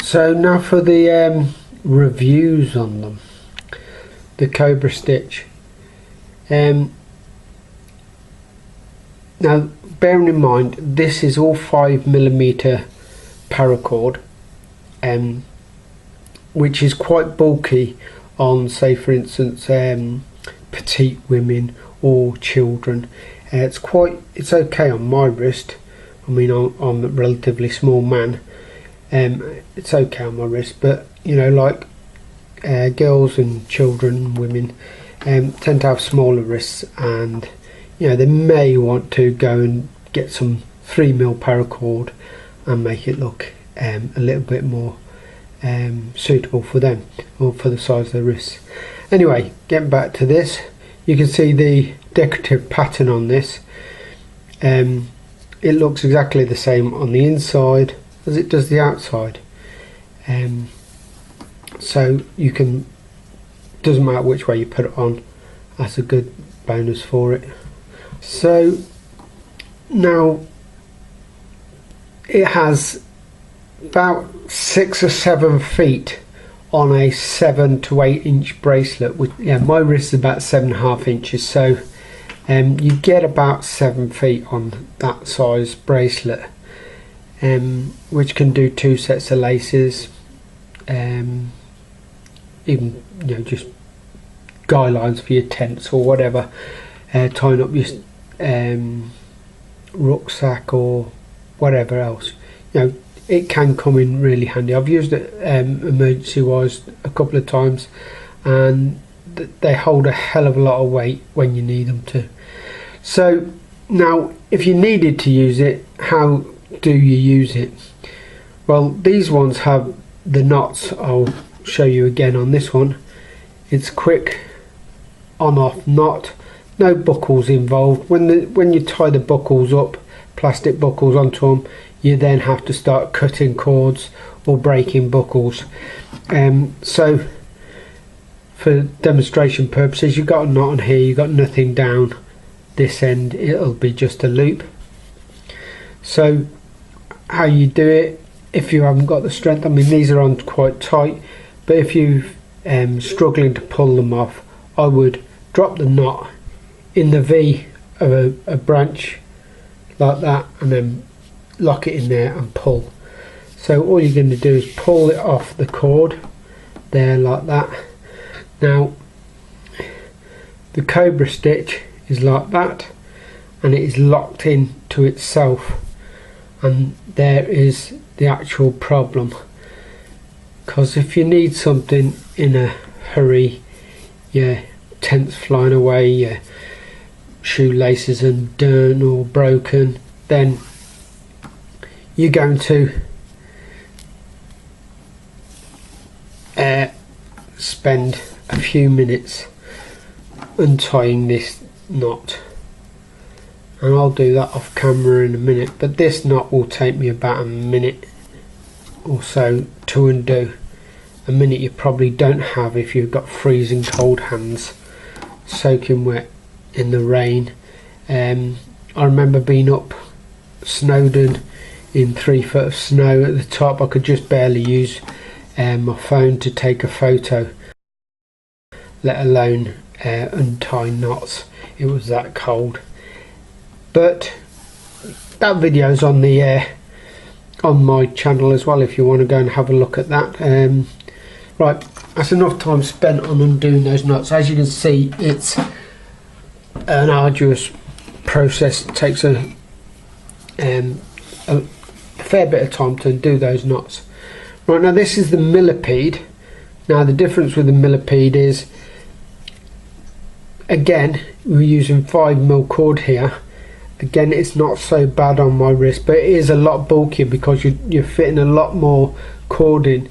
So now for the reviews on them. The Cobra stitch. Now bearing in mind this is all 5mm paracord, which is quite bulky on, say for instance, petite women or children. It's okay on my wrist. I mean, I'm a relatively small man. It's okay on my wrist, but you know, like girls and children and women tend to have smaller wrists, and you know, they may want to go and get some 3mm paracord and make it look a little bit more suitable for them, or for the size of their wrists. Anyway, getting back to this, you can see the decorative pattern on this. It looks exactly the same on the inside as it does the outside, so you can, doesn't matter which way you put it on, that's a good bonus for it. So now it has about 6 or 7 feet on a 7 to 8 inch bracelet, which, yeah, my wrist is about 7.5 inches, so you get about 7 feet on that size bracelet, which can do 2 sets of laces, even, you know, just guy lines for your tents or whatever, tying up your rucksack or whatever else. You know, it can come in really handy. I've used it emergency wise a couple of times, and they hold a hell of a lot of weight when you need them to. So now, if you needed to use it, how do you use it? Well, these ones have the knots. I'll show you again on this one. It's quick on off knot, no buckles involved. When you tie the buckles up, plastic buckles onto them, you then have to start cutting cords or breaking buckles. So for demonstration purposes, you've got a knot on here, you've got nothing down this end, it'll be just a loop. So how you do it, if you haven't got the strength, I mean, these are on quite tight, but if you're struggling to pull them off, I would drop the knot in the V of a branch like that, and then lock it in there and pull. So all you're going to do is pull it off the cord there like that. Now the Cobra stitch is like that, and it is locked in to itself, and there is the actual problem, because if you need something in a hurry, your tent's flying away, your shoelaces undone or broken, then you're going to spend a few minutes untying this knot, and I'll do that off camera in a minute, but this knot will take me about a minute or so to undo. A minute you probably don't have if you've got freezing cold hands, soaking wet in the rain. I remember being up Snowdon in 3 foot of snow at the top. I could just barely use my phone to take a photo, let alone untie knots. It was that cold. But that video's on the on my channel as well, if you want to go and have a look at that. Right, that's enough time spent on undoing those knots. As you can see, it's an arduous process. It takes a fair bit of time to undo those knots. Right, now this is the millipede. Now the difference with the millipede is, again, we're using 5mm cord here. Again, it's not so bad on my wrist, but it is a lot bulkier because you're fitting a lot more cord in.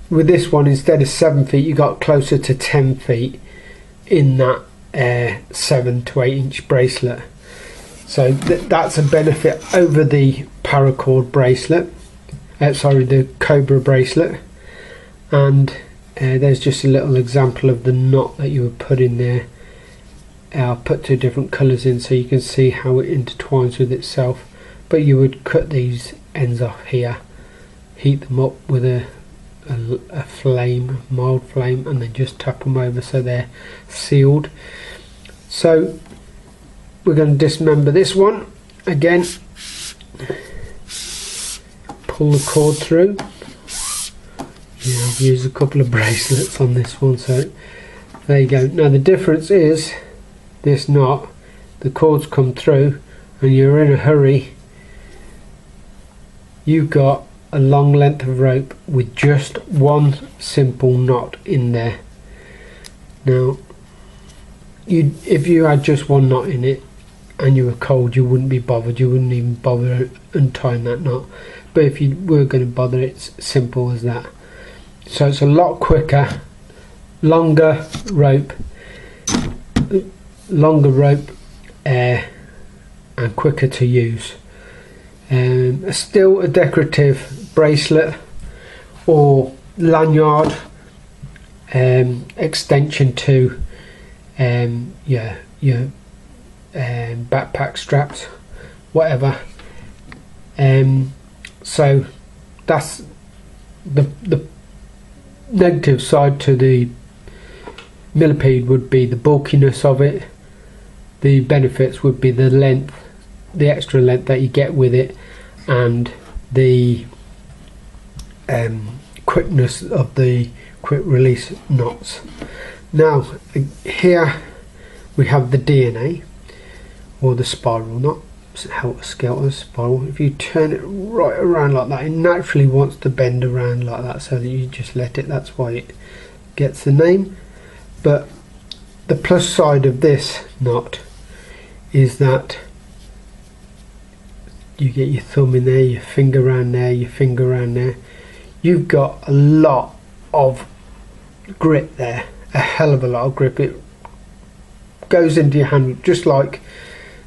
With this one, instead of 7 feet, you got closer to 10 feet in that 7 to 8 inch bracelet. So that's a benefit over the Paracord bracelet, sorry, the Cobra bracelet. And there's just a little example of the knot that you would put in there. I'll put 2 different colours in so you can see how it intertwines with itself, but you would cut these ends off here, heat them up with a mild flame, and then just tap them over so they're sealed. So we're going to dismember this one again. Pull the cord through. Yeah, I've used a couple of bracelets on this one, so there you go. Now the difference is this knot, the cords come through and you're in a hurry, you've got a long length of rope with just one simple knot in there. Now if you had just one knot in it and you were cold, you wouldn't be bothered, you wouldn't even bother untying that knot. But if you were going to bother, it's simple as that. So it's a lot quicker, longer rope, and quicker to use. Still a decorative bracelet or lanyard, extension to your backpack straps, whatever. So that's the negative side to the millipede would be the bulkiness of it. The benefits would be the length, the extra length that you get with it, and the quickness of the quick release knots. Now here we have the DNA or the spiral knot, helter-skelter spiral. If you turn it right around like that, it naturally wants to bend around like that, so that you just let it. That's why it gets the name. But the plus side of this knot is that you get your thumb in there, your finger around there, your finger around there. You've got a lot of grip there, a hell of a lot of grip. It goes into your hand just like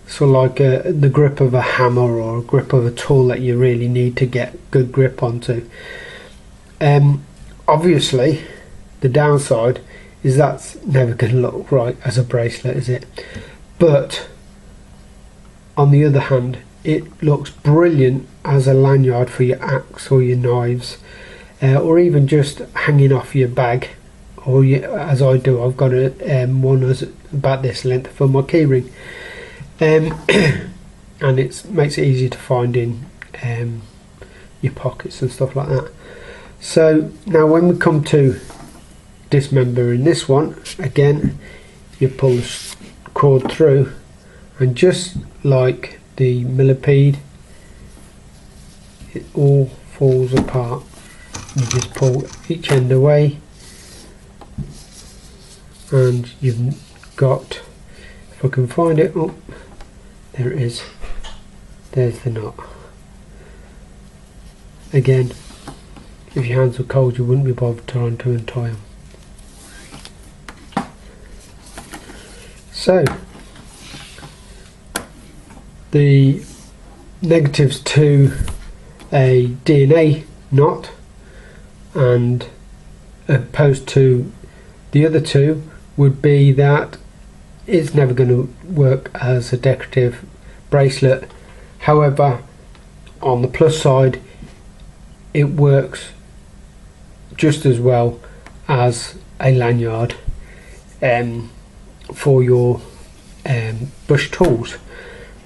the grip of a hammer or a grip of a tool that you really need to get good grip onto. Obviously the downside is that's never going to look right as a bracelet, is it? But on the other hand, it looks brilliant as a lanyard for your axe or your knives, or even just hanging off your bag, or as I do, I've got one that's about this length for my keyring. And it makes it easy to find in your pockets and stuff like that. So now when we come to dismembering this one, again you pull the cord through, and just like the millipede, it all falls apart. You just pull each end away and you've got, if I can find it, oh, there it is, there's the knot. Again, if your hands were cold, you wouldn't be bothered trying to untie them. So the negatives to a DNA knot, and opposed to the other two, would be that it's never going to work as a decorative bracelet. However, on the plus side, it works just as well as a lanyard for your bush tools,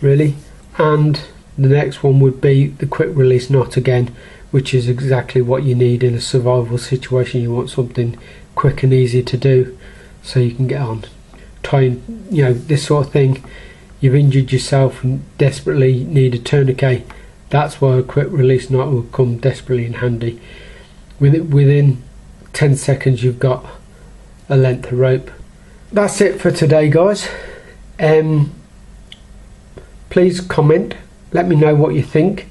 really. And the next one would be the quick release knot again, which is exactly what you need in a survival situation. You want something quick and easy to do so you can get on tying, this sort of thing. You've injured yourself and desperately need a tourniquet. That's why a quick release knot will come desperately in handy. Within 10 seconds you've got a length of rope. That's it for today, guys. Please comment, let me know what you think,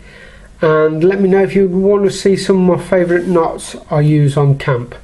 and let me know if you want to see some of my favourite knots I use on camp.